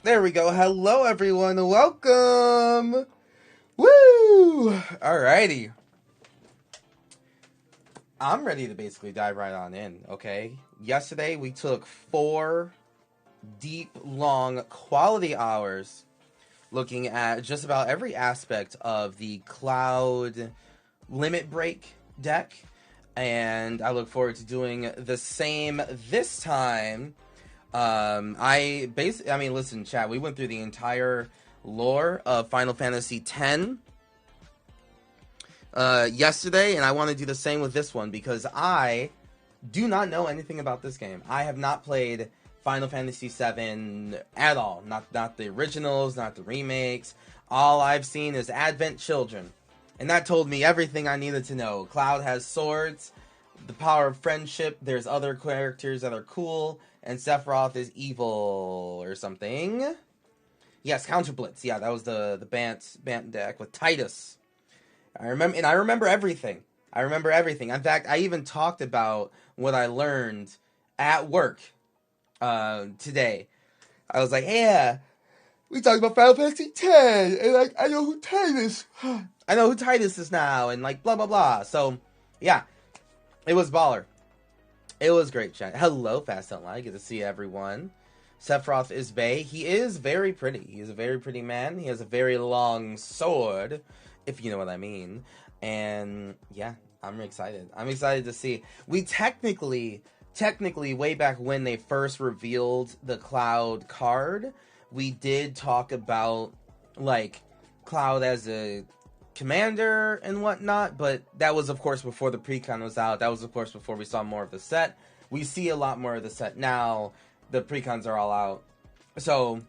There we go. Hello, everyone. Welcome. Woo! Alrighty. I'm ready to basically dive right on in, okay? Yesterday, we took 4 deep, long, quality hours looking at just about every aspect of the Cloud Limit Break deck. And I look forward to doing the same this time. Listen, chat, we went through the entire lore of Final Fantasy X yesterday, and I want to do the same with this one because I do not know anything about this game. I have not played Final Fantasy VII at all. Not the originals, not the remakes. All I've seen is Advent Children, and that told me everything I needed to know. Cloud has swords, the power of friendship. There's other characters that are cool, and Sephiroth is evil or something. Yes, Counter Blitz. Yeah, that was the Bant deck with Titus. I remember everything. I remember everything. In fact, I even talked about what I learned at work today. I was like, yeah, we talked about Final Fantasy X, and like, I know who Titus. I know who Titus is now, and like blah blah blah. So, yeah, it was baller. It was great, chat. Hello, Fast Don't Lie. Good to see everyone. Sephiroth is Bay. He is very pretty. He is a very pretty man. He has a very long sword, if you know what I mean. And yeah, I'm excited. I'm excited to see. We technically, way back when they first revealed the Cloud card, we did talk about like Cloud as a commander and whatnot, but that was of course before the precon was out. That was of course before we saw more of the set. We see a lot more of the set now. The precons are all out, so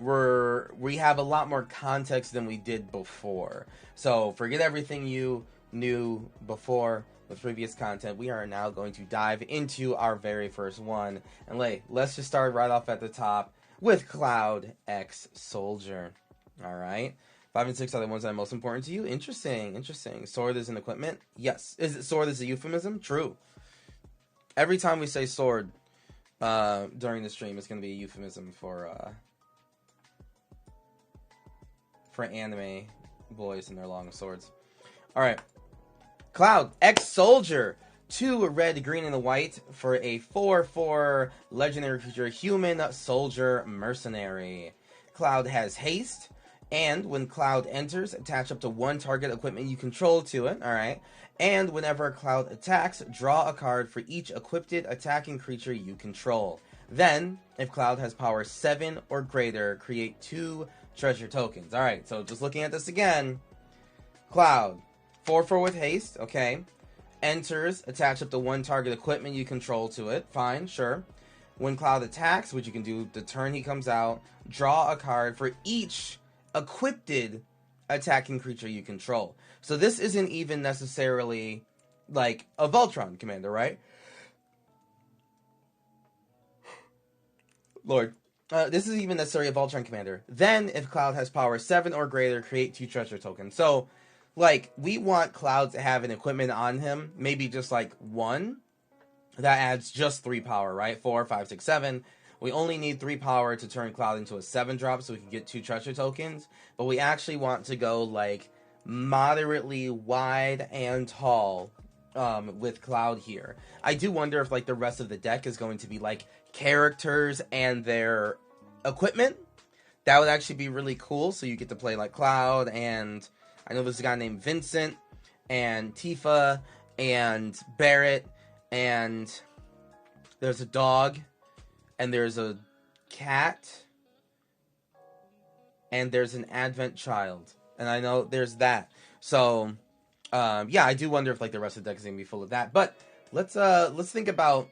we have a lot more context than we did before. So forget everything you knew before with previous content. We are now going to dive into our very first one, and let's just start right off at the top with Cloud X Soldier. All right. 5 and 6 are the ones that are most important to you. Interesting. Sword is an equipment. Yes. Is it sword is a euphemism? True. Every time we say sword during the stream, it's going to be a euphemism for anime boys and their long swords. All right. Cloud X Soldier. 2 red, green, and a white for a 4/4 legendary creature, human soldier mercenary. Cloud has haste. And when Cloud enters, attach up to 1 target equipment you control to it, alright? And whenever Cloud attacks, draw a card for each equipped attacking creature you control. Then, if Cloud has power 7 or greater, create 2 treasure tokens. Alright, so just looking at this again. Cloud, 4/4 with haste, okay. Enters, attach up to 1 target equipment you control to it. Fine, sure. When Cloud attacks, which you can do the turn he comes out, draw a card for each equipped attacking creature you control. So this isn't even necessarily like a Voltron commander, right? Lord. This isn't even necessarily a Voltron commander. Then, if Cloud has power 7 or greater, create 2 treasure tokens. So, like, we want Cloud to have an equipment on him, maybe just like 1, that adds just 3 power, right? 4, 5, 6, 7. We only need 3 power to turn Cloud into a 7 drop so we can get 2 treasure tokens. But we actually want to go like moderately wide and tall with Cloud here. I do wonder if like the rest of the deck is going to be like characters and their equipment. That would actually be really cool. So you get to play like Cloud, and I know there's a guy named Vincent and Tifa and Barrett, and there's a dog. And there's a cat. And there's an Advent child. And I know there's that. So, yeah, I do wonder if like the rest of the deck is going to be full of that. But let's think about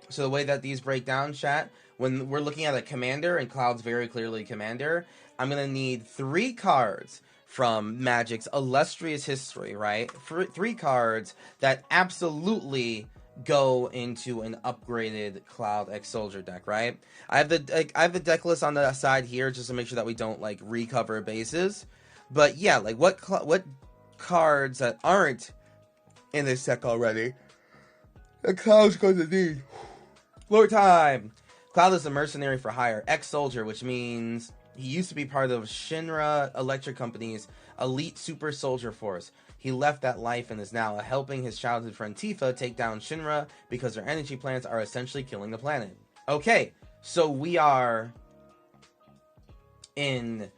so the way that these break down, chat. When we're looking at a commander, and Cloud's very clearly commander, I'm going to need 3 cards from Magic's illustrious history, right? 3 cards that absolutely go into an upgraded Cloud X Soldier deck, right? I have the deck list on the side here just to make sure that we don't like recover bases. But yeah, like what cards that aren't in this deck already, the Cloud's going to need. Lord time. Cloud is a mercenary for hire, ex-soldier, which means he used to be part of Shinra Electric Company's elite super soldier force. He left that life and is now helping his childhood friend Tifa take down Shinra because their energy plants are essentially killing the planet. Okay, so we are in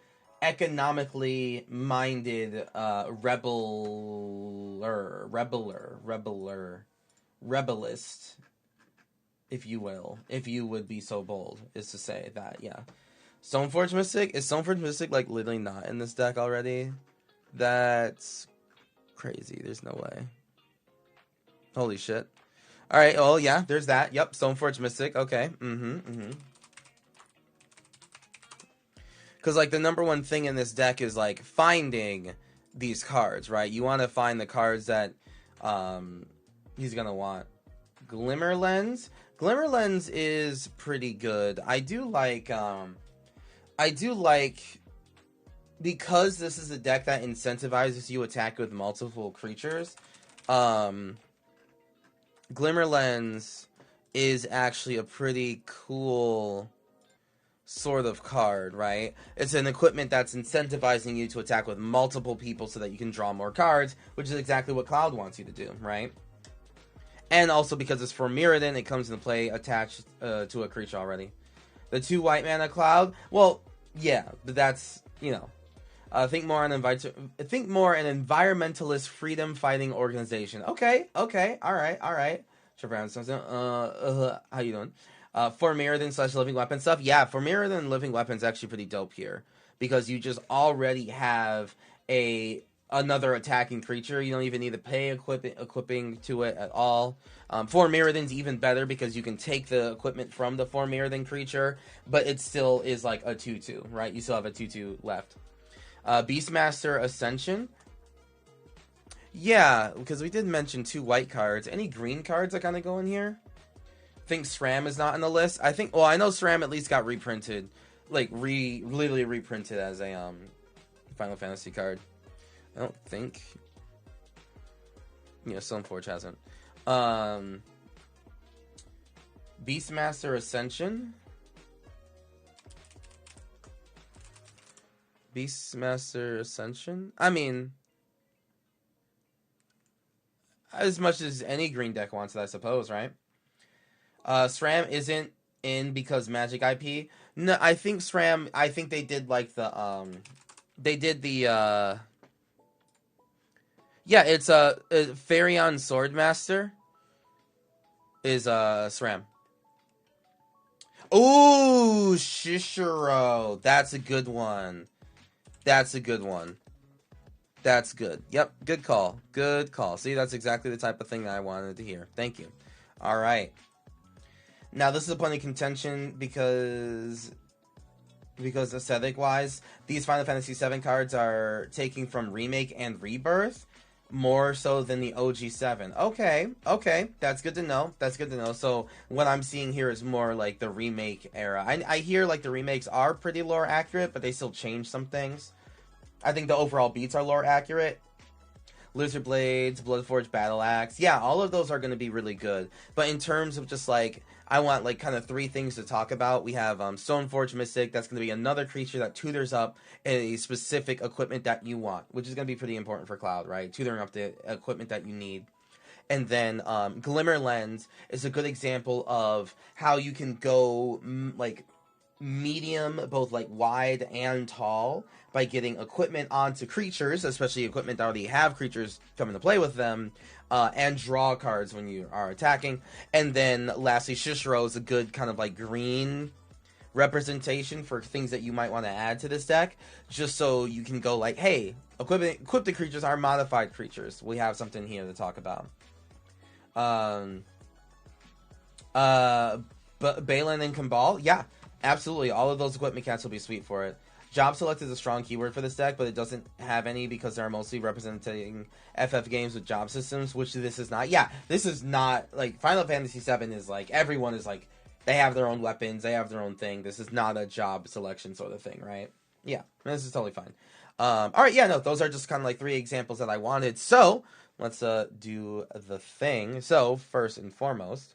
economically minded rebelist, if you will, if you would be so bold, is to say that, yeah. Stoneforge Mystic? Is Stoneforge Mystic, like, literally not in this deck already? That's crazy. There's no way. Holy shit. Alright, well, yeah, there's that. Yep, Stoneforge Mystic. Okay. Because, like, the number one thing in this deck is, like, finding these cards, right? You want to find the cards that he's going to want. Glimmer Lens? Glimmer Lens is pretty good. I do like, because this is a deck that incentivizes you attack with multiple creatures, Glimmer Lens is actually a pretty cool sort of card, right? It's an equipment that's incentivizing you to attack with multiple people so that you can draw more cards, which is exactly what Cloud wants you to do, right? And also because it's for Mirrodin, it comes into play attached to a creature already. The 2 white mana Cloud, well, yeah, but that's, you know, think more an environmentalist freedom fighting organization. Okay, all right. How you doing? For Mirrodin / living weapon stuff, yeah, for Mirrodin living weapons actually pretty dope here because you just already have another attacking creature. You don't even need to pay equipping to it at all. For Mirrodin's even better because you can take the equipment from the for Mirrodin creature, but it still is like a 2/2, right? You still have a 2/2 left. Beastmaster Ascension. Yeah, because we did mention 2 white cards. Any green cards that kind of go in here? I think SRAM is not on the list. I think, well, I know SRAM at least got reprinted, like literally reprinted as a Final Fantasy card. I don't think. Yeah, Stoneforge hasn't. Beastmaster Ascension. Beastmaster Ascension? I mean, as much as any green deck wants it, I suppose, right? SRAM isn't in because Magic IP. No, I think SRAM, I think they did like the, they did the, yeah, it's Fairy-on Swordmaster is, SRAM. Ooh, Shishiro. That's a good one. That's a good one. That's good. Yep, good call. Good call. See, that's exactly the type of thing that I wanted to hear. Thank you. All right. Now, this is a point of contention because aesthetic-wise, these Final Fantasy VII cards are taking from Remake and Rebirth more so than the OG7. Okay, that's good to know. That's good to know. So what I'm seeing here is more like the Remake era. I hear like the remakes are pretty lore accurate, but they still change some things. I think the overall beats are lore accurate. Lizard Blades, Bloodforge Battle Axe. Yeah, all of those are going to be really good. But in terms of just like, I want like kind of 3 things to talk about. We have Stoneforge Mystic. That's going to be another creature that tutors up a specific equipment that you want, which is going to be pretty important for Cloud, right? Tutoring up the equipment that you need. And then Glimmer Lens is a good example of how you can go like medium, both like wide and tall, by getting equipment onto creatures, especially equipment that already have creatures come into play with them, and draw cards when you are attacking. And then lastly, Shishiro is a good kind of like green representation for things that you might want to add to this deck, just so you can go like, hey, equip the creatures are modified creatures. We have something here to talk about. But Balin and Kambal, yeah, absolutely. All of those equipment cats will be sweet for it. Job select is a strong keyword for this deck, but it doesn't have any because they're mostly representing FF games with job systems, which this is not. Yeah, this is not, like, Final Fantasy VII is, like, everyone is, like, they have their own weapons, they have their own thing. This is not a job selection sort of thing, right? Yeah, this is totally fine. Alright, yeah, no, those are just kind of, like, 3 examples that I wanted. So, let's do the thing. So, first and foremost,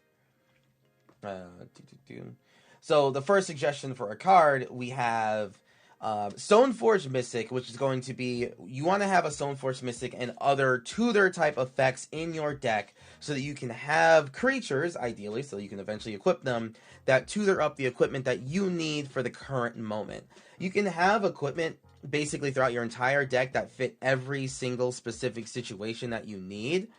So the first suggestion for a card, we have Stoneforge Mystic, which is going to be, you want to have a Stoneforge Mystic and other tutor type effects in your deck so that you can have creatures, ideally, so you can eventually equip them, that tutor up the equipment that you need for the current moment. You can have equipment basically throughout your entire deck that fit every single specific situation that you need,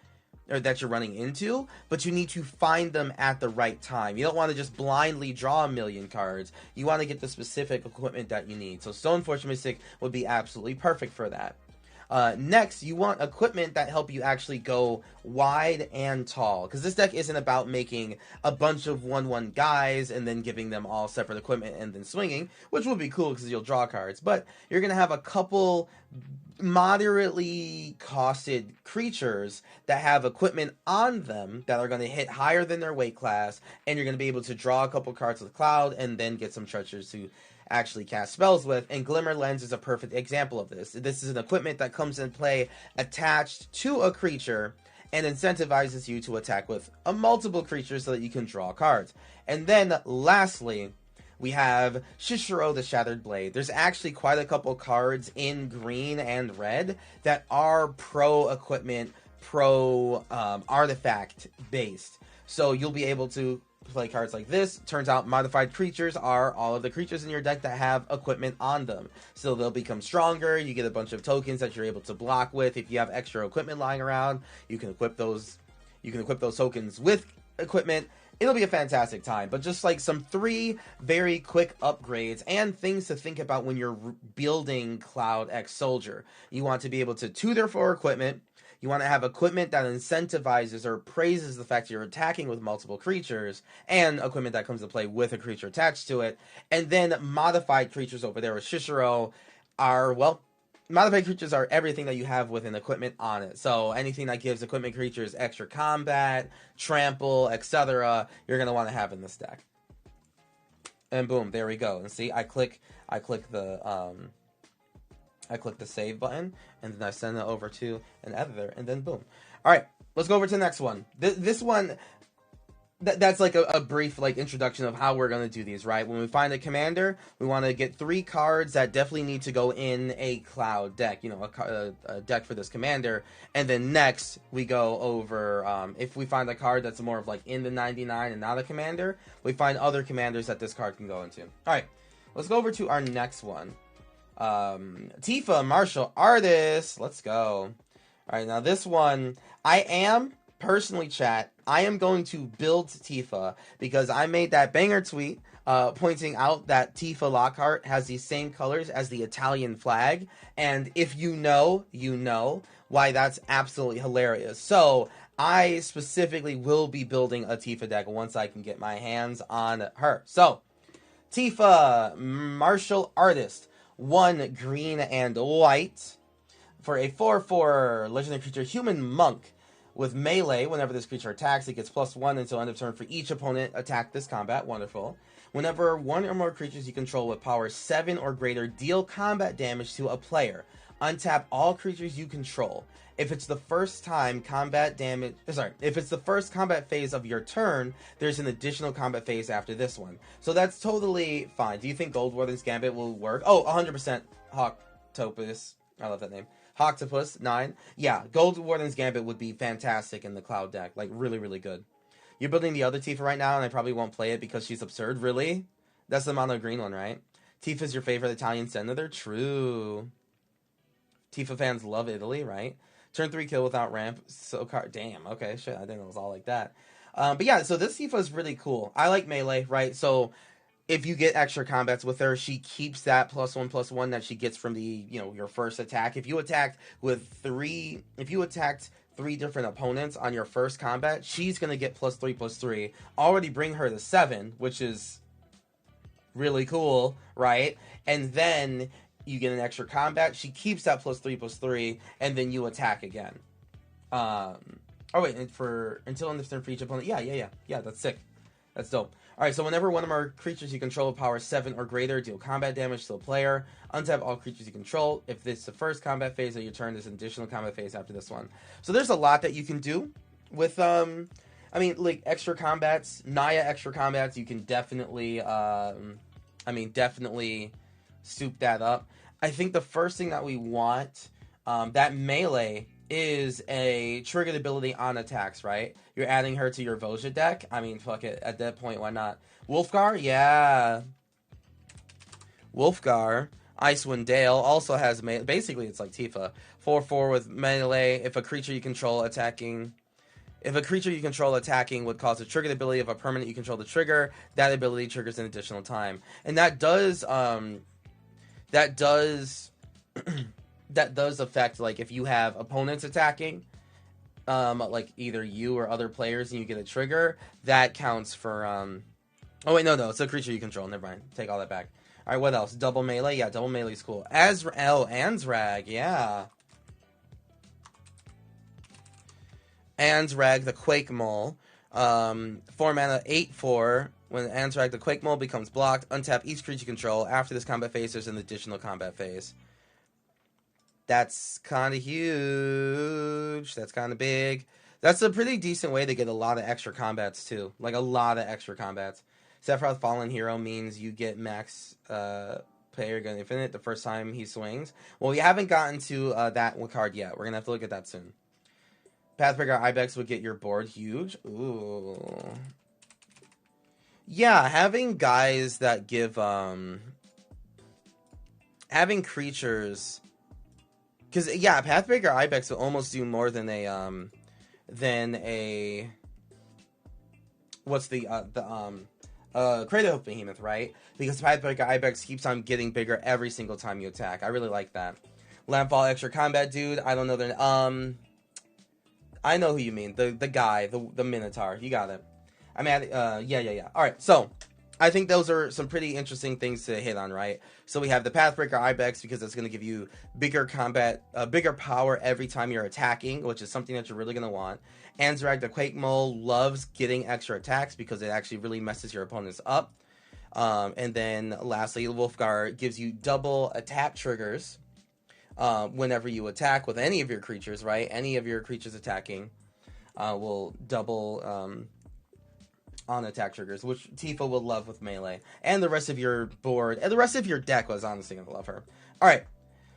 or that you're running into, but you need to find them at the right time. You don't want to just blindly draw a million cards. You want to get the specific equipment that you need. So Stoneforge Mystic would be absolutely perfect for that. Next, you want equipment that help you actually go wide and tall, because this deck isn't about making a bunch of 1/1 guys and then giving them all separate equipment and then swinging, which would be cool because you'll draw cards, but you're going to have a couple moderately costed creatures that have equipment on them that are going to hit higher than their weight class, and you're going to be able to draw a couple cards with Cloud and then get some treasures to actually cast spells with, and Glimmer Lens is a perfect example of this. This is an equipment that comes in play attached to a creature and incentivizes you to attack with a multiple creatures so that you can draw cards. And then lastly, we have Shishiro the Shattered Blade. There's actually quite a couple cards in green and red that are pro equipment, pro artifact based. So you'll be able to play cards like this. Turns out modified creatures are all of the creatures in your deck that have equipment on them. So they'll become stronger. You get a bunch of tokens that you're able to block with. If you have extra equipment lying around, you can equip those tokens with equipment. It'll be a fantastic time. But just like some 3 very quick upgrades and things to think about when you're building Cloud X Soldier. You want to be able to tutor for equipment. You want to have equipment that incentivizes or praises the fact that you're attacking with multiple creatures, and equipment that comes to play with a creature attached to it. And then modified creatures over there with Shishiro are, well, modified creatures are everything that you have with an equipment on it. So anything that gives equipment creatures extra combat, trample, etc., you're going to want to have in this deck. And boom, there we go. And see, I click the save button, and then I send it over to an editor, and then boom. All right, let's go over to the next one. This one, that's like a brief like introduction of how we're going to do these, right? When we find a commander, we want to get 3 cards that definitely need to go in a Cloud deck, you know, a deck for this commander. And then next, we go over, if we find a card that's more of like in the 99 and not a commander, we find other commanders that this card can go into. All right, let's go over to our next one. Tifa, Martial Artist. Let's go. All right, now this one, I am personally, chat, I am going to build Tifa because I made that banger tweet pointing out that Tifa Lockhart has the same colors as the Italian flag, and if you know, you know why that's absolutely hilarious. So I specifically will be building a Tifa deck once I can get my hands on her. So Tifa, Martial Artist. 1 green and white for a 4/4 legendary creature, human monk with melee. Whenever this creature attacks, it gets +1 until end of turn for each opponent attack this combat. Wonderful. Whenever 1 or more creatures you control with power 7 or greater deal combat damage to a player, untap all creatures you control. If it's the first combat phase of your turn, there's an additional combat phase after this one. So that's totally fine. Do you think Goldwarden's Gambit will work? Oh, 100% Hawktopus. I love that name. Hawktopus 9. Yeah, Goldwarden's Gambit would be fantastic in the Cloud deck. Like, really, really good. You're building the other Tifa right now, and I probably won't play it because she's absurd. Really? That's the mono green one, right? Tifa's your favorite Italian senator? True. Tifa fans love Italy, right? Turn 3 kill without ramp. So damn, okay, shit, I didn't know it was all like that. But yeah, so this Tifa is really cool. I like melee, right? So if you get extra combats with her, she keeps that +1/+1 that she gets from the, you know, your first attack. If you attacked 3 different opponents on your first combat, she's gonna get +3/+3. Already bring her to 7, which is really cool, right? And then you get an extra combat. She keeps that +3/+3, and then you attack again. Oh wait, and until end of turn for each opponent. Yeah. That's sick. That's dope. All right, so whenever one of our creatures you control with power 7 or greater deal combat damage to a player, untap all creatures you control. If this is the first combat phase of your turn, there's an additional combat phase after this one. So there's a lot that you can do with I mean, like, extra combats, Naya extra combats, you can definitely, definitely soup that up. I think the first thing that we want, that melee is a triggered ability on attacks, right? You're adding her to your Voja deck. I mean, fuck it. At that point, why not? Wolfgar? Yeah. Wolfgar. Icewind Dale also has melee. Basically, it's like Tifa. 4/4 with melee. If a creature you control attacking would cause a triggered ability of a permanent you control to trigger, that ability triggers an additional time. And that does that does affect, like, if you have opponents attacking, like either you or other players, and you get a trigger, that counts for oh wait, no, it's a creature you control. Never mind. Take all that back. All right, what else? Double melee? Yeah, double melee is cool. Anzrag, yeah. Anzrag, the Quake Mole. 4 mana, 8/4. When Anzrag, the Quake Mole becomes blocked, untap each creature you control. After this combat phase, there's an additional combat phase. That's kind of huge. That's kind of big. That's a pretty decent way to get a lot of extra combats, too. Like, a lot of extra combats. Sephiroth Fallen Hero means you get max player gun infinite the first time he swings. Well, we haven't gotten to that card yet. We're going to have to look at that soon. Pathbreaker Ibex would get your board huge. Ooh. Yeah, having guys that give... having creatures... Because, yeah, Pathbreaker Ibex will almost do more than a... What's the Cradlehook Behemoth, right? Because Pathbreaker Ibex keeps on getting bigger every single time you attack. I really like that. Landfall extra combat dude. I don't know their I know who you mean. The guy, the Minotaur. You got it. I mean, yeah. All right, so I think those are some pretty interesting things to hit on, right? So we have the Pathbreaker Ibex because it's going to give you bigger combat, bigger power every time you're attacking, which is something that you're really going to want. Anzrag, the Quake Mole, loves getting extra attacks because it actually really messes your opponents up. And then lastly, Wolfgar gives you double attack triggers whenever you attack with any of your creatures, right? Any of your creatures attacking will double on attack triggers, which Tifa will love with melee. And the rest of your board, and the rest of your deck was honestly going to love her. Alright,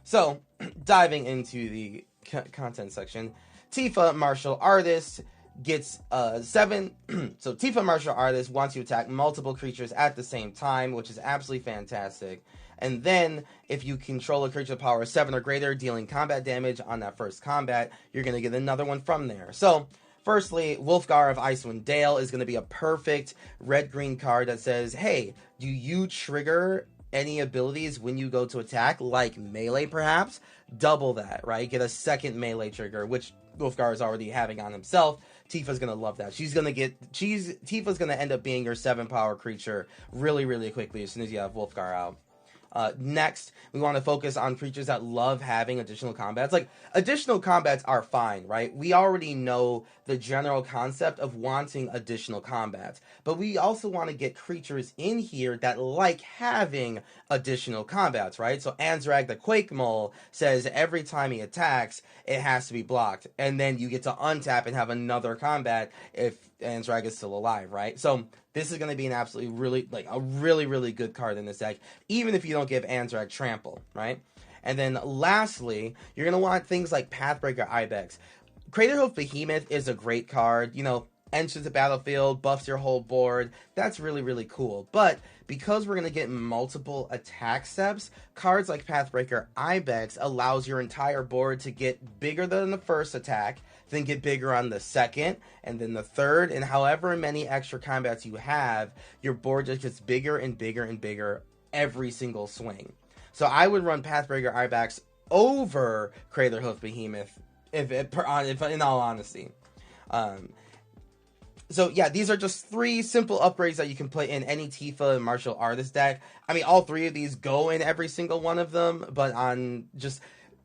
so diving into the content section. Tifa, Martial Artist, gets 7. So Tifa, Martial Artist, wants you to attack multiple creatures at the same time, which is absolutely fantastic. And then, if you control a creature with power 7 or greater, dealing combat damage on that first combat, you're going to get another one from there. So, firstly, Wolfgar of Icewind Dale is going to be a perfect red-green card that says, hey, do you trigger any abilities when you go to attack, like melee perhaps? Double that, right? Get a second melee trigger, which Wolfgar is already having on himself. Tifa's gonna love that. Tifa's gonna end up being your 7-power creature really, really quickly as soon as you have Wolfgar out. Next, we want to focus on creatures that love having additional combats. Like, additional combats are fine, right? We already know the general concept of wanting additional combats. But we also want to get creatures in here that like having additional combats, right? So Anzrag, the Quake Mole, says every time he attacks, it has to be blocked. And then you get to untap and have another combat if Anzrag is still alive, right? So this is going to be an absolutely really good card in this deck, even if you don't give Anzrag Trample, right? And then lastly, you're going to want things like Pathbreaker Ibex. Craterhoof Behemoth is a great card, enters the battlefield, buffs your whole board. That's really, really cool. But because we're going to get multiple attack steps, cards like Pathbreaker Ibex allows your entire board to get bigger than the first attack, then get bigger on the second, and then the third, and however many extra combats you have, your board just gets bigger and bigger and bigger every single swing. So I would run Pathbreaker Ibex over Craterhoof Behemoth, if in all honesty. So yeah, these are just 3 simple upgrades that you can play in any Tifa and Martial Artist deck. I mean, all 3 of these go in every single one of them, but on just...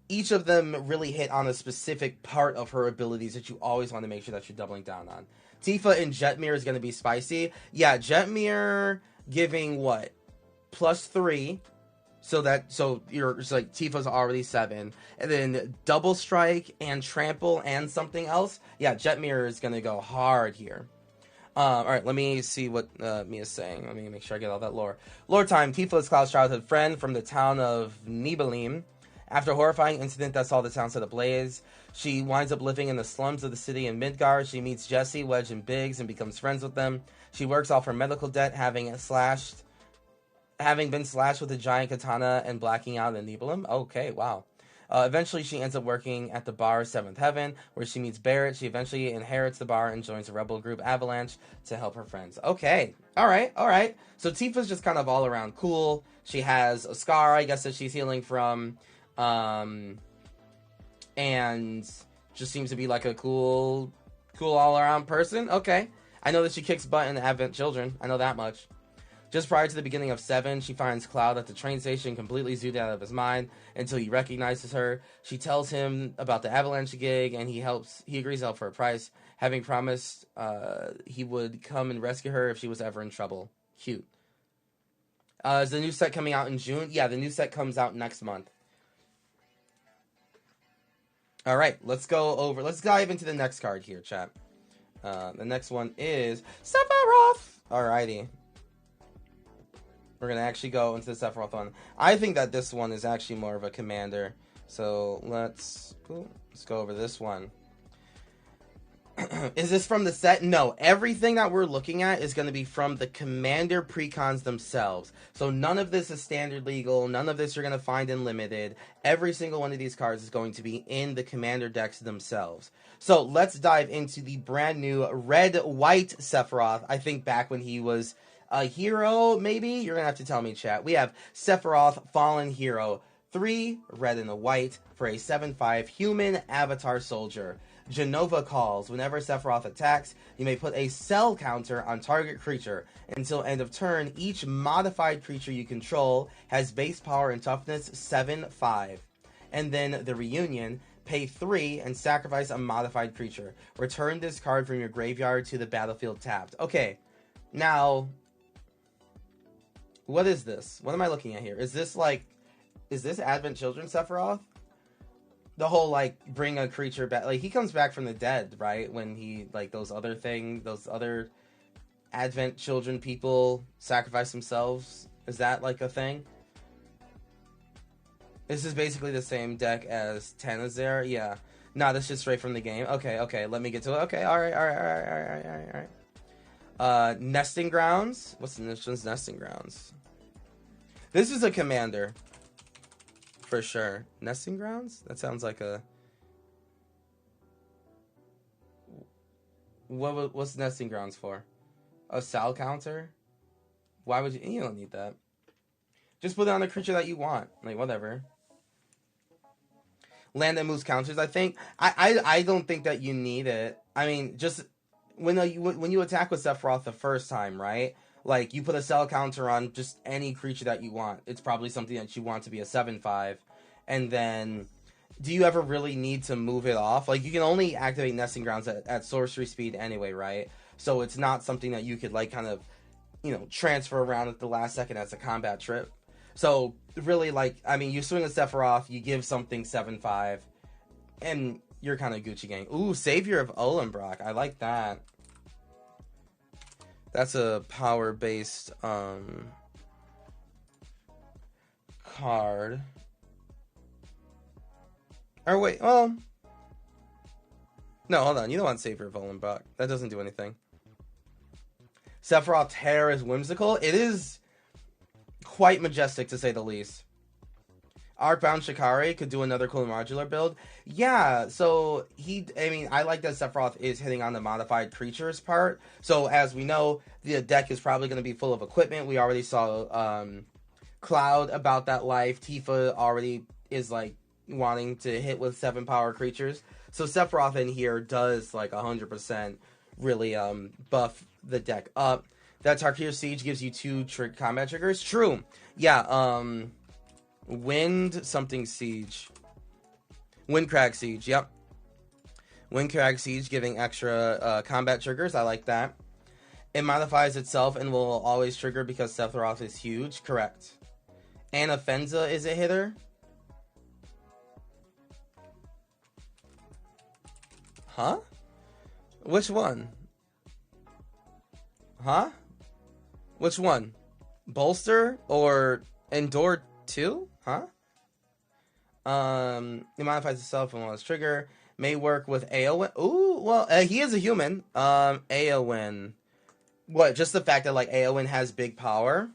each of them really hit on a specific part of her abilities that you always want to make sure that you're doubling down on. Tifa and Jetmir is going to be spicy. Yeah, Jetmir giving what? +3. So it's like Tifa's already 7. And then Double Strike and Trample and something else. Yeah, Jetmir is going to go hard here. All right, let me see what Mia's saying. Let me make sure I get all that lore. Lore time. Tifa is Cloud's childhood friend from the town of 𝔹𝕃ℂ𝔻. After a horrifying incident that saw the town set ablaze, she winds up living in the slums of the city in Midgar. She meets Jesse, Wedge, and Biggs and becomes friends with them. She works off her medical debt, having been slashed with a giant katana and blacking out in 𝔹𝕃℃. Okay, wow. Eventually, she ends up working at the bar Seventh Heaven, where she meets Barrett. She eventually inherits the bar and joins the rebel group Avalanche to help her friends. Okay, all right. So Tifa's just kind of all around cool. She has a scar, I guess, that she's healing from, and just seems to be like a cool all around person. Okay, I know that she kicks butt in the Advent Children. I know that much. Just prior to the beginning of 7, she finds Cloud at the train station, completely zooted out of his mind until he recognizes her. She tells him about the Avalanche gig, and he agrees to help for a price, having promised he would come and rescue her if she was ever in trouble. Cute. Is the new set coming out in June? Yeah, the new set comes out next month. All right, let's dive into the next card here, chat. The next one is Sephiroth. Alrighty. We're going to actually go into the Sephiroth one. I think that this one is actually more of a commander. So let's go over this one. Is this from the set? No. Everything that we're looking at is going to be from the commander precons themselves. So none of this is standard legal. None of this you're going to find in limited. Every single one of these cards is going to be in the commander decks themselves. So let's dive into the brand new red-white Sephiroth. I think back when he was a hero, maybe? You're going to have to tell me, chat. We have Sephiroth Fallen Hero 3, red and a white, for a 7/5 human avatar soldier. Genova calls. Whenever Sephiroth attacks, you may put a cell counter on target creature. Until end of turn, each modified creature you control has base power and toughness 7/5. And then the reunion, pay 3 and sacrifice a modified creature. Return this card from your graveyard to the battlefield tapped. Okay, now, what is this? What am I looking at here? Is this Advent Children Sephiroth? The whole, like, bring a creature back. Like, he comes back from the dead, right? When he, like, those other Advent Children people sacrifice themselves. Is that, like, a thing? This is basically the same deck as Tanazir. Yeah. Nah, that's just straight from the game. Okay. Let me get to it. Okay, alright. Nesting Grounds. What's this one's Nesting Grounds? This is a commander. For sure. Nesting Grounds? That sounds like a... What's Nesting Grounds for? A cell counter? Why would you... You don't need that. Just put it on a creature that you want. Like, whatever. Land that moves counters, I think. I don't think that you need it. I mean, just... When you attack with Sephiroth the first time, right? Like, you put a cell counter on just any creature that you want. It's probably something that you want to be a 7/5. And then, do you ever really need to move it off? Like, you can only activate Nesting Grounds at sorcery speed anyway, right? So it's not something that you could, like, kind of, transfer around at the last second as a combat trip. So, really, like, I mean, you swing a Sephiroth, you give something 7/5, and you're kind of Gucci gang. Ooh, Savior of Olenbrock. I like that. That's a power-based card. Or wait, well... No, hold on. You don't want Savior of Olenbrock. That doesn't do anything. Sephiroth hair is whimsical. It is quite majestic, to say the least. Arcbound Shikari could do another cool modular build. Yeah, so I like that Sephiroth is hitting on the modified creatures part. So as we know, the deck is probably going to be full of equipment. We already saw Cloud about that life. Tifa already is like wanting to hit with 7 power creatures. So Sephiroth in here does like 100% really buff the deck up. That Tarkir Siege gives you 2 combat triggers. True. Yeah, Wind something Siege. Windcrag Siege, yep. Windcrag Siege giving extra combat triggers. I like that. It modifies itself and will always trigger because Sephiroth is huge. Correct. Anafenza is a hitter. Huh? Which one? Huh? Which one? Bolster or Endure 2? Huh? It modifies itself and while its trigger. May work with Eowyn. Ooh, well, he is a human. Eowyn. What, just the fact that, like, Eowyn has big power?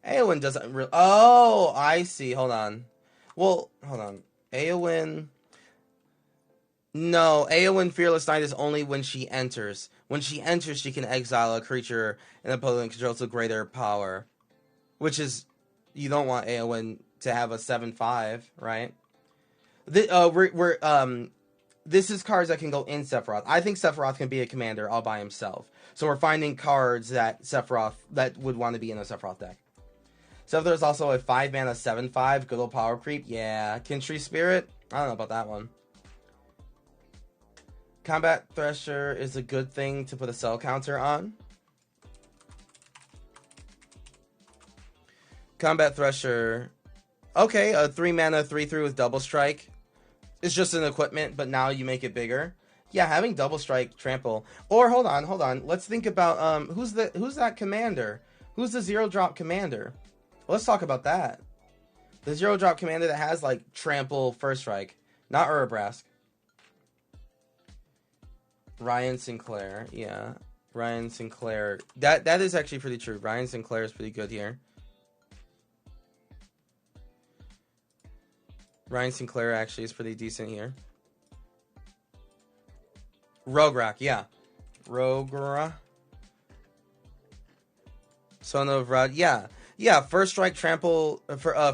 Eowyn doesn't really... Oh, I see. Hold on. Well, hold on. Eowyn... No, Eowyn Fearless Knight is only when she enters. When she enters, she can exile a creature an opponent controls with greater power. Which is... You don't want Eowyn to have a 7/5, right? This is cards that can go in Sephiroth. I think Sephiroth can be a commander all by himself. So we're finding cards that would want to be in a Sephiroth deck. So if there's also a 5-mana 7/5, good old power creep. Yeah, Kintree Spirit. I don't know about that one. Combat Thresher is a good thing to put a cell counter on. Combat Thresher. Okay, a 3-mana 3/3 with double strike. It's just an equipment, but now you make it bigger. Yeah, having double strike, trample. Or hold on. Let's think about who's that commander? Who's the 0-drop commander? Let's talk about that. The 0-drop commander that has like trample first strike, not Urabrask. Ryan Sinclair, yeah. Ryan Sinclair. That is actually pretty true. Ryan Sinclair is pretty good here. Ryan Sinclair actually is pretty decent here. Rograk, yeah. Rogra. Son of Rod, yeah. Yeah, first strike trample,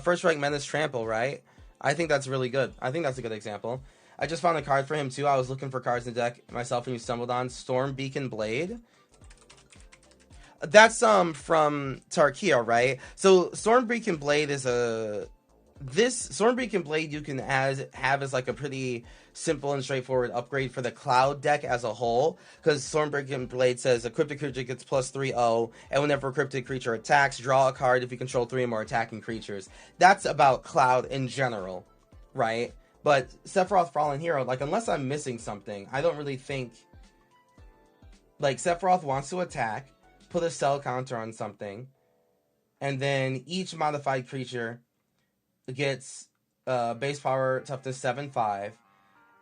first strike menace trample, right? I think that's really good. I think that's a good example. I just found a card for him too. I was looking for cards in the deck myself and you stumbled on Storm Beacon Blade. That's from Tarkia, right? So Storm Beacon Blade is Storm Beacon Blade you can have as like a pretty simple and straightforward upgrade for the Cloud deck as a whole, because Storm Beacon Blade says a cryptic creature gets +3/0, and whenever a cryptic creature attacks, draw a card if you control 3 or more attacking creatures. That's about Cloud in general, right? But Sephiroth Fallen Hero, like, unless I'm missing something, I don't really think... Like, Sephiroth wants to attack, put a cell counter on something, and then each modified creature gets base power toughness 7/5,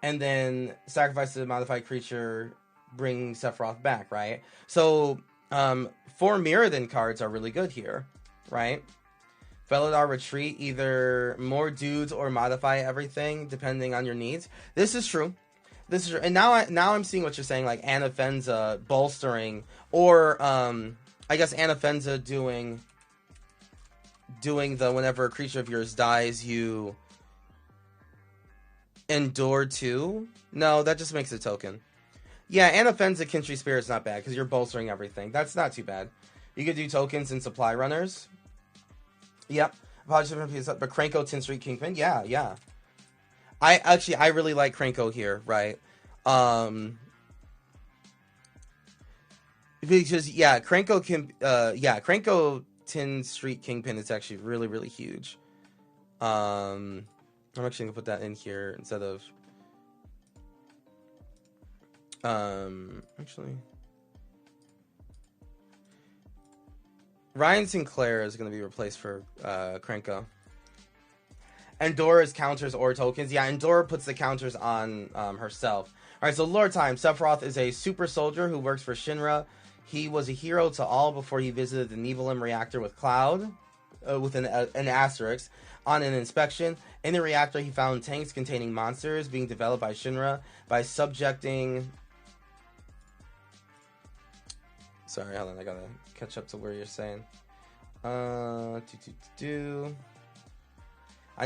and then sacrifice the modified creature, bring Sephiroth back, right? So 4 Mirrodin cards are really good here, right? Felidar Retreat, either more dudes or modify everything depending on your needs. This is true. And now I'm seeing what you're saying, like Anafenza bolstering, or I guess Anafenza doing the whenever a creature of yours dies, you endure 2. No, that just makes a token. Yeah, Anafenza Kintree Spirit's not bad because you're bolstering everything. That's not too bad. You could do tokens and supply runners. Yep. But Krenko, Tin Street Kingpin, yeah. I really like Krenko here, right? Because Krenko Tin Street Kingpin is actually really, really huge. I'm actually gonna put that in here instead of actually Ryan Sinclair is going to be replaced for Krenko. Endora's counters or tokens. Yeah, Endora puts the counters on herself. Alright, so Lord Time. Sephiroth is a super soldier who works for Shinra. He was a hero to all before he visited the Nibelheim reactor with Cloud, with an asterisk, on an inspection. In the reactor, he found tanks containing monsters being developed by Shinra by subjecting... Sorry, hold on, I gotta catch up to where you're saying. I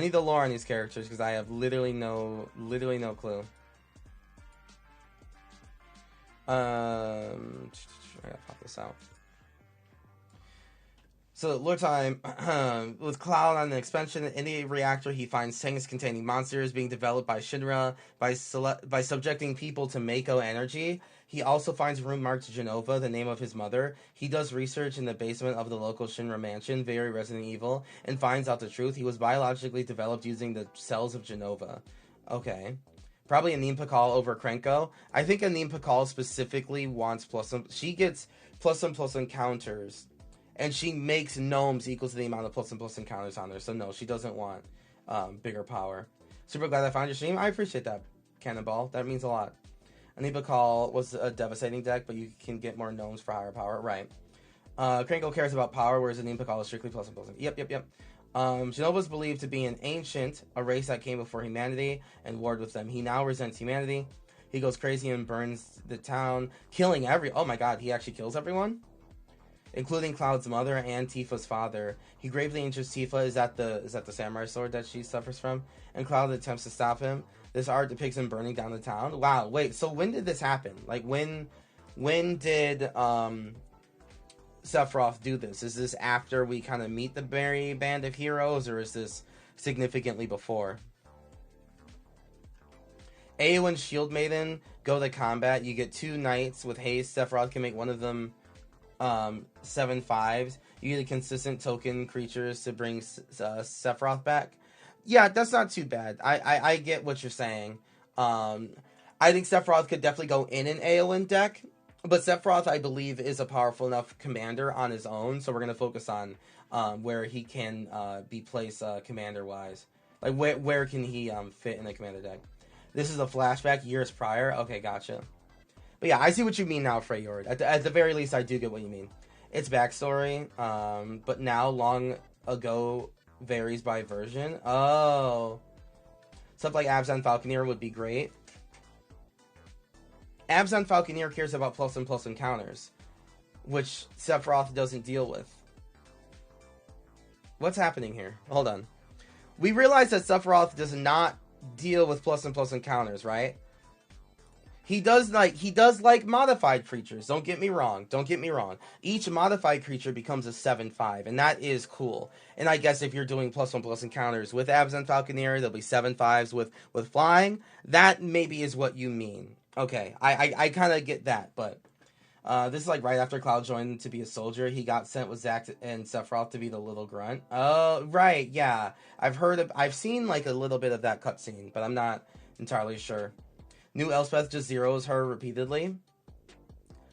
need the lore on these characters because I have literally no clue. I gotta pop this out. So, Lord Time, with Cloud on the expansion, in the reactor, he finds tanks containing monsters being developed by Shinra by subjecting people to Mako energy. He also finds a room marked Genova, the name of his mother. He does research in the basement of the local Shinra mansion, very Resident Evil, and finds out the truth. He was biologically developed using the cells of Genova. Okay. Probably Anim Pakal over Krenko. I think Anim Pakal specifically wants she gets plus one counters, and she makes gnomes equal to the amount of plus one counters on there. So no, she doesn't want bigger power. Super glad I found your stream. I appreciate that, Cannonball. That means a lot. Anim Pakal was a devastating deck, but you can get more gnomes for higher power. Right. Krenko cares about power, whereas Anim Pakal is strictly plus one. Yep. Genova is believed to be an ancient, a race that came before humanity and warred with them. He now resents humanity. He goes crazy and burns the town, killing oh my god, he actually kills everyone? Including Cloud's mother and Tifa's father. He gravely injures Tifa. Is that the samurai sword that she suffers from? And Cloud attempts to stop him. This art depicts him burning down the town. Wow, wait, so when did this happen? Like, when did, Sephiroth do this? Is this after we kind of meet the merry band of heroes, or is this significantly before? Eowyn Shield Maiden, go to combat. You get 2 knights with haste. Sephiroth can make one of them 7/5s. You get a consistent token creatures to bring Sephiroth back. Yeah, that's not too bad. I get what you're saying. I think Sephiroth could definitely go in an Eowyn deck. But Sephiroth, I believe, is a powerful enough commander on his own, so we're going to focus on where he can be placed commander-wise. Like, where can he fit in a commander deck? This is a flashback years prior. Okay, gotcha. But yeah, I see what you mean now, Freyord. At the very least, I do get what you mean. It's backstory, but now long ago varies by version. Oh. Stuff like Abzan Falconeer would be great. Abzan Falconeer cares about plus one counters, which Sephiroth doesn't deal with. What's happening here? Hold on. We realize that Sephiroth does not deal with plus one counters, right? He does like modified creatures. Don't get me wrong. Each modified creature becomes a 7/5, and that is cool. And I guess if you're doing plus one counters with Abzan Falconeer, there'll be 7/5s with flying. That maybe is what you mean. Okay, I kind of get that, but this is like right after Cloud joined to be a soldier. He got sent with Zack and Sephiroth to be the little grunt. Oh, right, yeah. I've seen like a little bit of that cutscene, but I'm not entirely sure. New Elspeth just zeros her repeatedly.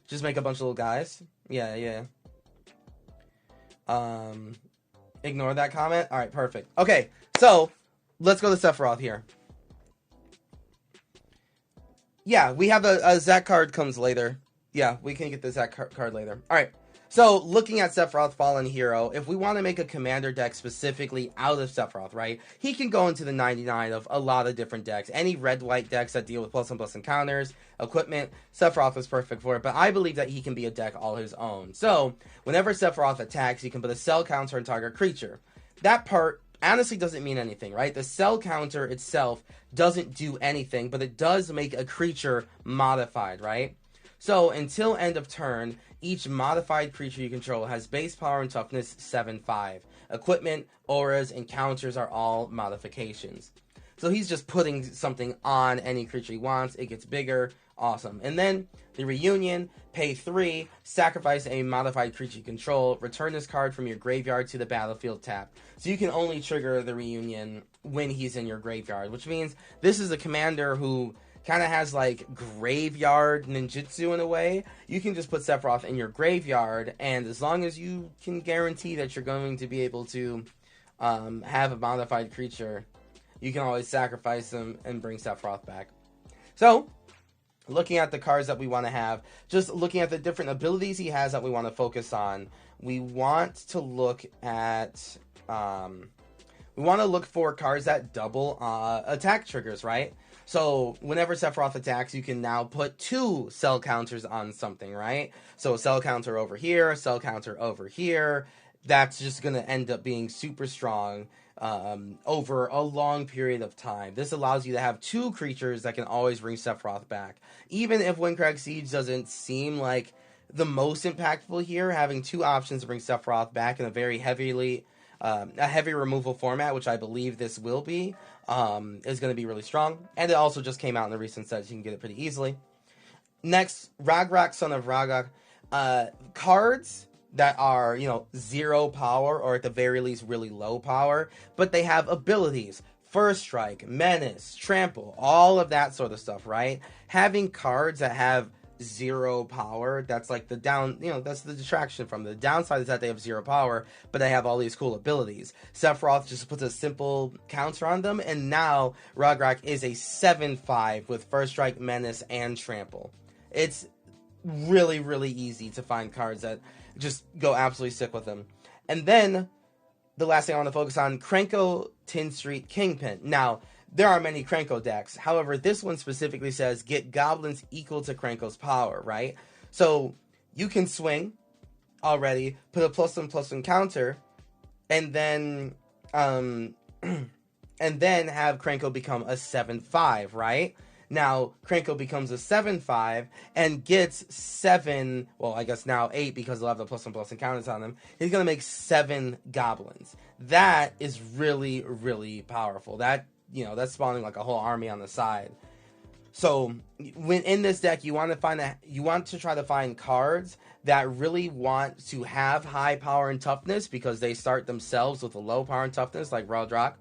Just make a bunch of little guys. Yeah. Ignore that comment. All right, perfect. Okay, so let's go to Sephiroth here. Yeah, we have a Zack card comes later. Yeah, we can get the Zack card later. All right. So, looking at Sephiroth Fallen Hero, if we want to make a commander deck specifically out of Sephiroth, right, he can go into the 99 of a lot of different decks. Any red-white decks that deal with plus one counters, equipment, Sephiroth is perfect for it, but I believe that he can be a deck all his own. So, whenever Sephiroth attacks, you can put a cell counter on target creature. That part honestly doesn't mean anything, right? The cell counter itself doesn't do anything, but it does make a creature modified, right? So, until end of turn, each modified creature you control has base power and toughness 7/5. Equipment, auras, and counters are all modifications. So he's just putting something on any creature he wants. It gets bigger. Awesome. And then the reunion, pay 3, sacrifice a modified creature you control, return this card from your graveyard to the battlefield tapped. So you can only trigger the reunion when he's in your graveyard, which means this is a commander who kind of has like graveyard ninjutsu in a way. You can just put Sephiroth in your graveyard, and as long as you can guarantee that you're going to be able to have a modified creature, you can always sacrifice them and bring Sephiroth back. So, looking at the cards that we want to have, just looking at the different abilities he has that we want to focus on, we want to look at we want to look for cards that double attack triggers, right? So whenever Sephiroth attacks, you can now put 2 cell counters on something, right? So a cell counter over here, a cell counter over here. That's just going to end up being super strong over a long period of time. This allows you to have 2 creatures that can always bring Sephiroth back. Even if Windcrag Siege doesn't seem like the most impactful here, having 2 options to bring Sephiroth back in a very heavy removal format, which I believe this will be, is going to be really strong. And it also just came out in the recent set, so you can get it pretty easily. Next, Ragrak, Son of Ragak. Cards that are, 0 power, or at the very least really low power, but they have abilities. First Strike, Menace, Trample, all of that sort of stuff, right? Having cards that have 0 power, that's like the down, that's the detraction from the downside is that they have 0 power, but they have all these cool abilities. Sephiroth just puts a simple counter on them, and now Rograk is a 7/5 with First Strike, Menace, and Trample. It's really, really easy to find cards that just go absolutely sick with them. And then the last thing I want to focus on, Krenko Tin Street Kingpin. Now, there are many Krenko decks. However, this one specifically says get goblins equal to Krenko's power, right? So you can swing already, put a +1/+1 counter, and then and then have Krenko become a 7/5, right? Now, Krenko becomes a 7/5 and gets 7, well, I guess now 8 because he'll have the +1/+1 counters on him. He's going to make 7 goblins. That is really, really powerful. That's spawning like a whole army on the side. So, when in this deck, you want to try to find cards that really want to have high power and toughness because they start themselves with a low power and toughness, like Rograk.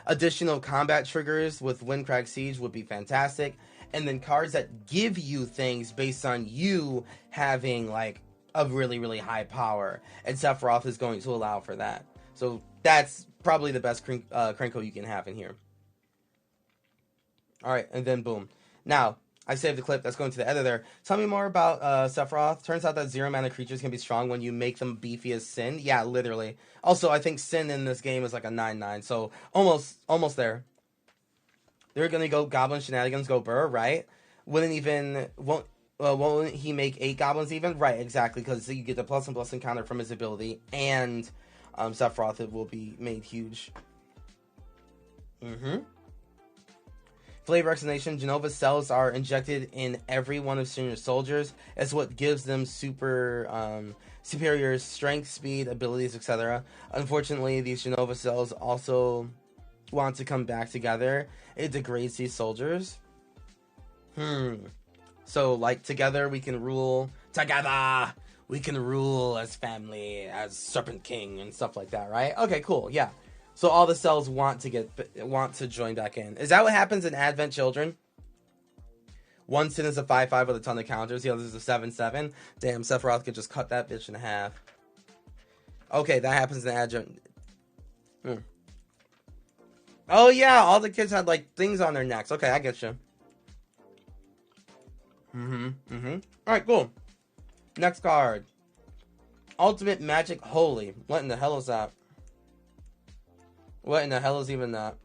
Additional combat triggers with Windcrag Siege would be fantastic. And then cards that give you things based on you having like a really, really high power. And Sephiroth is going to allow for that. So that's probably the best Krenko you can have in here. Alright, and then boom. Now, I saved the clip. That's going to the editor. Tell me more about Sephiroth. Turns out that 0 mana creatures can be strong when you make them beefy as Sin. Yeah, literally. Also, I think Sin in this game is like a 9/9, so almost there. They're gonna go Goblin Shenanigans, go Burr, right? Won't he make 8 goblins even? Right, exactly, because you get the +1/+1 counter from his ability, and Sephiroth, it will be made huge. Flavor Explanation, Jenova cells are injected in every one of Senior soldiers as what gives them superior strength, speed, abilities, etc. Unfortunately, these Jenova cells also want to come back together. It degrades these soldiers. So, like, together we can rule. Together we can rule as family, as Serpent King and stuff like that, right? Okay, cool, yeah. So all the cells want to join back in. Is that what happens in Advent Children? One Sin is a 5/5 with a ton of counters. The other is a 7/7. Damn, Sephiroth could just cut that bitch in half. Okay, that happens in Advent. Oh yeah, all the kids had like things on their necks. Okay, I get you. Alright, cool. Next card. Ultimate Magic Holy. What in the hell is that? What in the hell is even that?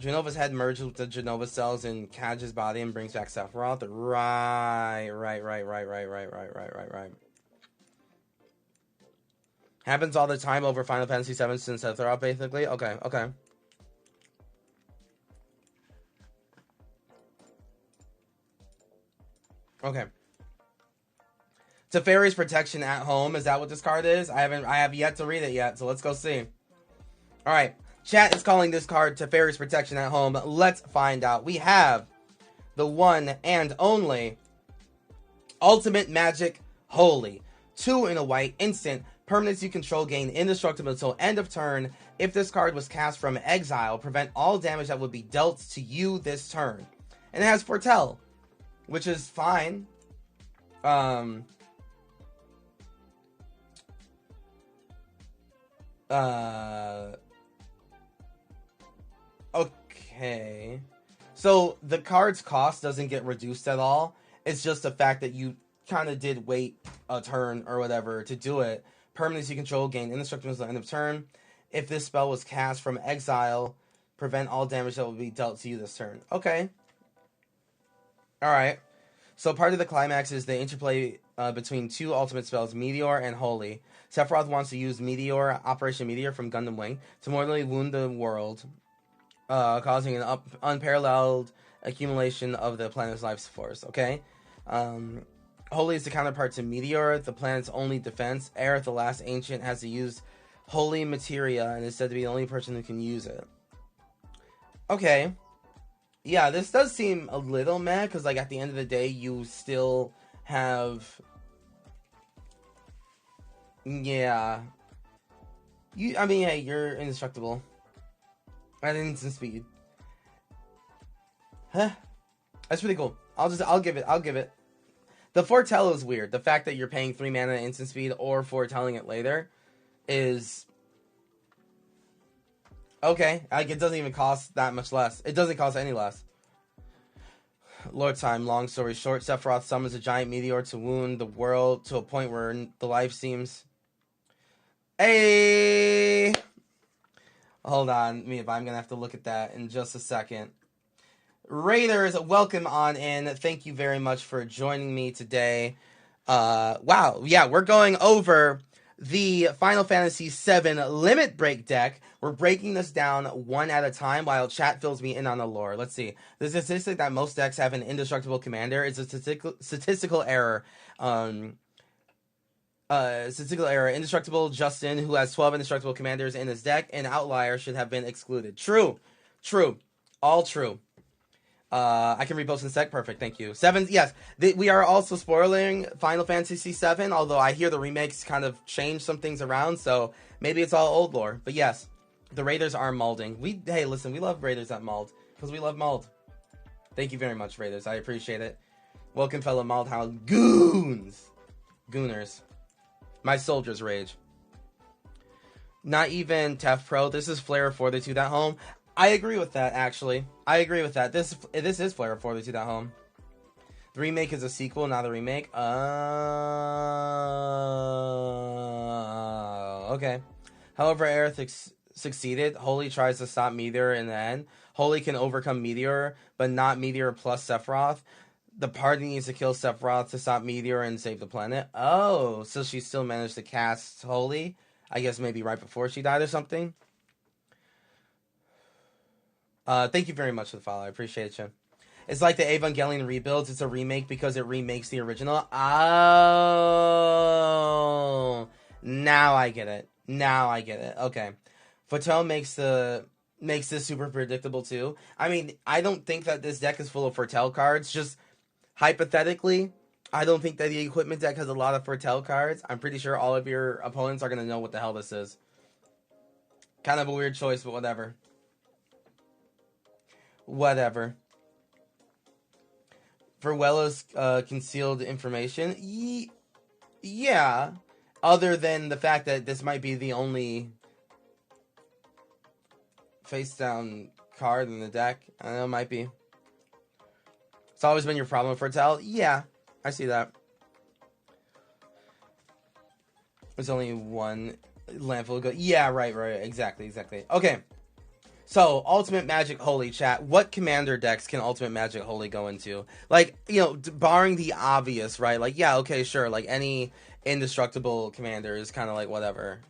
Genova's head merges with the Jenova cells in Kadge's body and brings back Sephiroth. Right. Happens all the time over Final Fantasy VII since Sephiroth, basically. Okay. Teferi's Protection at Home. Is that what this card is? I have yet to read it yet, so let's go see. Alright. Chat is calling this card Teferi's Protection at Home. Let's find out. We have the one and only Ultimate Magic Holy. 2 in a white, instant. Permanents you control gain indestructible until end of turn. If this card was cast from exile, prevent all damage that would be dealt to you this turn. And it has Foretell, which is fine. Okay. So the card's cost doesn't get reduced at all. It's just the fact that you kind of did wait a turn or whatever to do it. Permanents you control gain indestructible until the end of turn. If this spell was cast from exile, prevent all damage that will be dealt to you this turn. Okay. Alright. So part of the climax is the interplay between 2 ultimate spells, Meteor and Holy. Sephiroth wants to use Meteor, Operation Meteor from Gundam Wing, to mortally wound the world, causing an unparalleled accumulation of the planet's life force, okay? Holy is the counterpart to Meteor, the planet's only defense. Aerith, the last ancient, has to use Holy Materia and is said to be the only person who can use it. Okay. Yeah, this does seem a little meh, because, like, at the end of the day, you still have... Yeah. I mean, hey, you're indestructible. At instant speed. Huh? That's pretty cool. I'll give it. The foretell is weird. The fact that you're paying 3 mana at instant speed or foretelling it later is okay. Like, it doesn't even cost that much less. It doesn't cost any less. Lord Time, long story short, Sephiroth summons a giant meteor to wound the world to a point where the life seems... Hey! Hold on, I'm gonna have to look at that in just a second. Raiders, welcome on in. Thank you very much for joining me today. Wow, yeah, we're going over the Final Fantasy VII Limit Break deck. We're breaking this down one at a time while chat fills me in on the lore. Let's see. The statistic that most decks have an indestructible commander is a statistical error. Statistical error. Indestructible Justin, who has 12 indestructible commanders in his deck, an outlier, should have been excluded. True. All true. I can repost in a sec. Perfect. Thank you. 7. Yes. We are also spoiling Final Fantasy VII, although I hear the remakes kind of change some things around, so maybe it's all old lore. But yes, the Raiders are molding. Hey, listen, we love Raiders that mold, because we love mold. Thank you very much, Raiders. I appreciate it. Welcome, fellow Moldhound Gooners. My soldiers rage. Not even TEF Pro. This is Flare 42 at home. I agree with that, actually. I agree with that. This is Flare 42 at home. The remake is a sequel, not a remake. Okay. However, Aerith succeeded. Holy tries to stop Meteor in the end. Holy can overcome Meteor, but not Meteor plus Sephiroth. The party needs to kill Sephiroth to stop Meteor and save the planet. Oh, so she still managed to cast Holy? I guess maybe right before she died or something? Thank you very much for the follow. I appreciate you. It's like the Evangelion rebuilds. It's a remake because it remakes the original. Oh, now I get it. Okay. Fotel makes this super predictable too. I mean, I don't think that this deck is full of Foretell cards. Just hypothetically, I don't think that the equipment deck has a lot of Foretell cards. I'm pretty sure all of your opponents are going to know what the hell this is. Kind of a weird choice, but whatever. For Wella's concealed information, yeah. Other than the fact that this might be the only face down card in the deck. I don't know, it might be. It's always been your problem for Foretell. Yeah, I see that. There's only one landfill go. Yeah, right. Exactly. Okay. So, Ultimate Magic Holy, chat. What commander decks can Ultimate Magic Holy go into? Like, barring the obvious, right? Like, yeah, okay, sure. Like, any indestructible commander is kind of like whatever.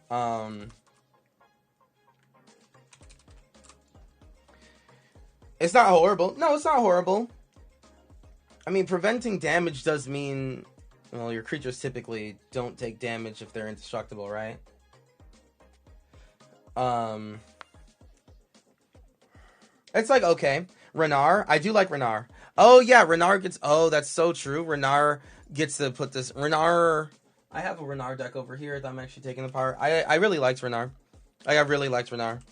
It's not horrible. No, it's not horrible. I mean, preventing damage does mean, well, your creatures typically don't take damage if they're indestructible, right? It's like, okay. Renar. I do like Renar. Oh, yeah. Renar gets... Oh, that's so true. Renar gets to put this... Renar... I have a Renar deck over here that I'm actually taking apart. I really liked Renar. I really liked Renar.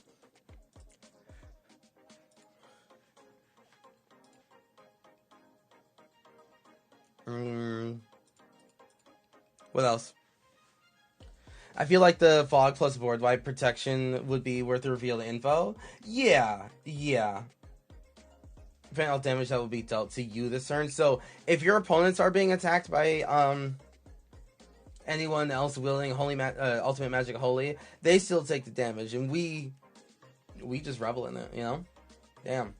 What else? I feel like the Fog plus Board Wipe protection would be worth the reveal info. Yeah. Prevent all damage that will be dealt to you this turn. So, if your opponents are being attacked by anyone else wielding Ultimate Magic Holy, they still take the damage, and we just revel in it, Damn.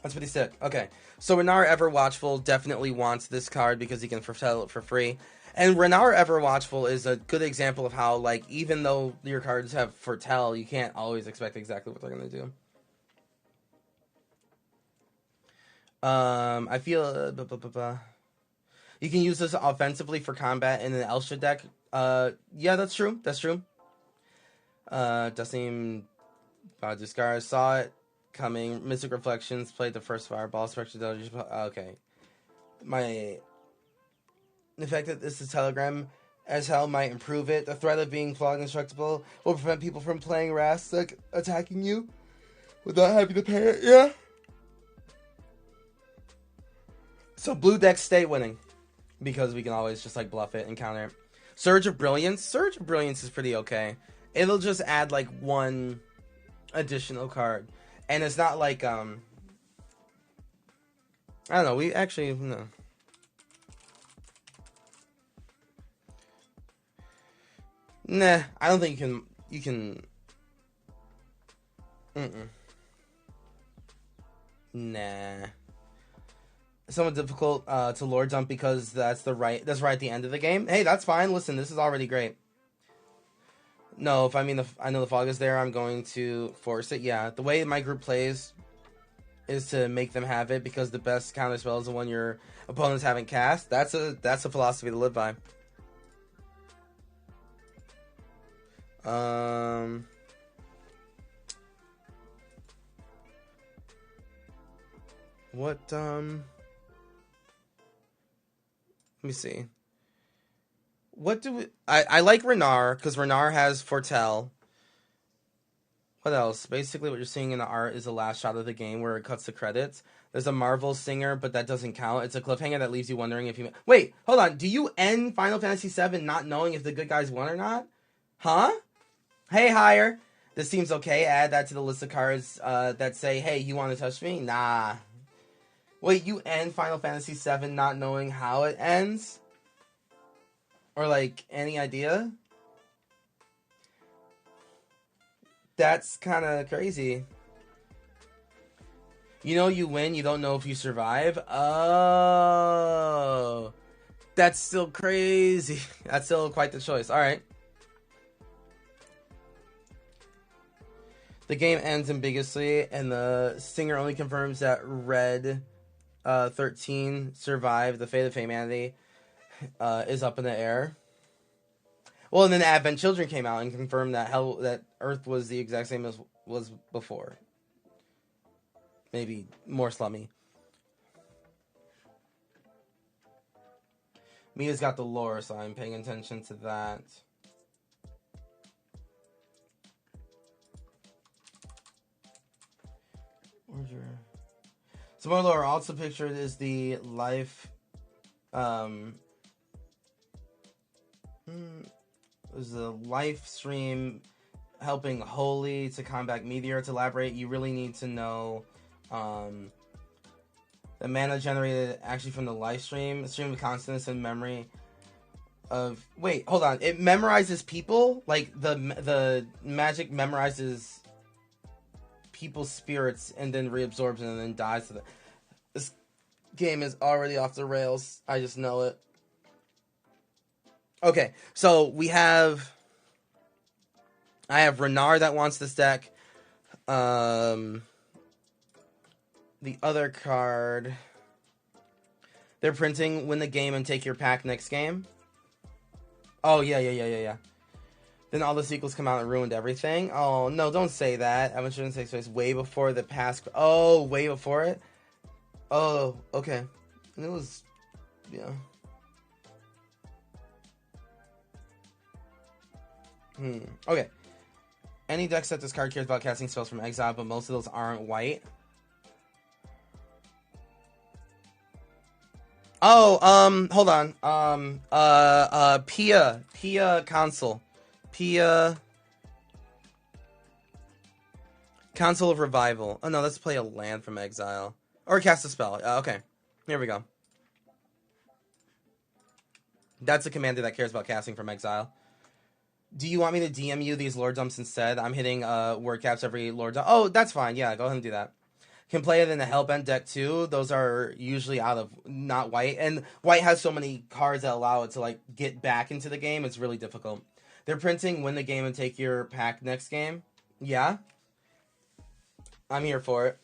That's pretty sick. Okay, so Renar Ever Watchful definitely wants this card because he can foretell it for free. And Renar Ever Watchful is a good example of how, like, even though your cards have foretell, you can't always expect exactly what they're going to do. I feel... You can use this offensively for combat in an Elsha deck. Yeah, that's true. Dasim Discar saw it coming. Mystic Reflections played the first Fireball. Spectre. Okay. The fact that this is Telegram as hell might improve it. The threat of being flawed and indestructible will prevent people from playing Rast, like attacking you without having to pay it. Yeah. So blue decks stay winning because we can always just like bluff it and counter it. Surge of Brilliance. Surge of Brilliance is pretty okay. It'll just add like one additional card, and it's not like I don't know. We actually no. Nah, I don't think you can. Nah. Somewhat difficult to lore dump because that's right at the end of the game. Hey, that's fine. Listen, this is already great. No, if I know the fog is there, I'm going to force it. Yeah, the way my group plays is to make them have it because the best counter spell is the one your opponents haven't cast. That's a philosophy to live by. What let me see. What do we... I like Renar, because Renar has Foretell. What else? Basically, what you're seeing in the art is the last shot of the game where it cuts the credits. There's a Marvel singer, but that doesn't count. It's a cliffhanger that leaves you wondering if you... Wait, hold on. Do you end Final Fantasy VII not knowing if the good guys won or not? Huh? Hey, Higher. This seems okay. Add that to the list of cards that say, hey, you want to touch me? Nah. Wait, you end Final Fantasy VII not knowing how it ends? Or, like, any idea? That's kind of crazy. You know you win, you don't know if you survive? Oh. That's still crazy. That's still quite the choice. Alright. The game ends ambiguously, and the singer only confirms that Red 13 survived the fate of humanity. Is up in the air. Well, and then Advent Children came out and confirmed that Earth was the exact same as was before. Maybe more slummy. Mia's got the lore, so I'm paying attention to that. Where's your... Some more lore. Also pictured is the life... There's a live stream helping Holy to combat Meteor. To elaborate, you really need to know the mana generated actually from the live stream. Stream of consciousness and memory of... Wait, hold on. It memorizes people? Like, the magic memorizes people's spirits and then reabsorbs them and then dies to them. This game is already off the rails. I just know it. Okay, so I have Renar that wants this deck. The other card, they're printing win the game and take your pack next game. Oh, yeah. Then all the sequels come out and ruined everything. Oh, no, don't say that. Adventure takes place way before the past. Oh, way before it? Oh, okay. And it was, yeah. Okay. Any deck set this card cares about casting spells from exile, but most of those aren't white. Oh, hold on. Pia Console. Pia Console of Revival. Oh no, let's play a land from exile. Or cast a spell. Okay. Here we go. That's a commander that cares about casting from exile. Do you want me to DM you these lore dumps instead? I'm hitting word caps every lore dump. Oh, that's fine. Yeah, go ahead and do that. Can play it in the Hellbent deck too. Those are usually out of not white. And white has so many cards that allow it to like get back into the game. It's really difficult. They're printing win the game and take your pack next game. Yeah. I'm here for it.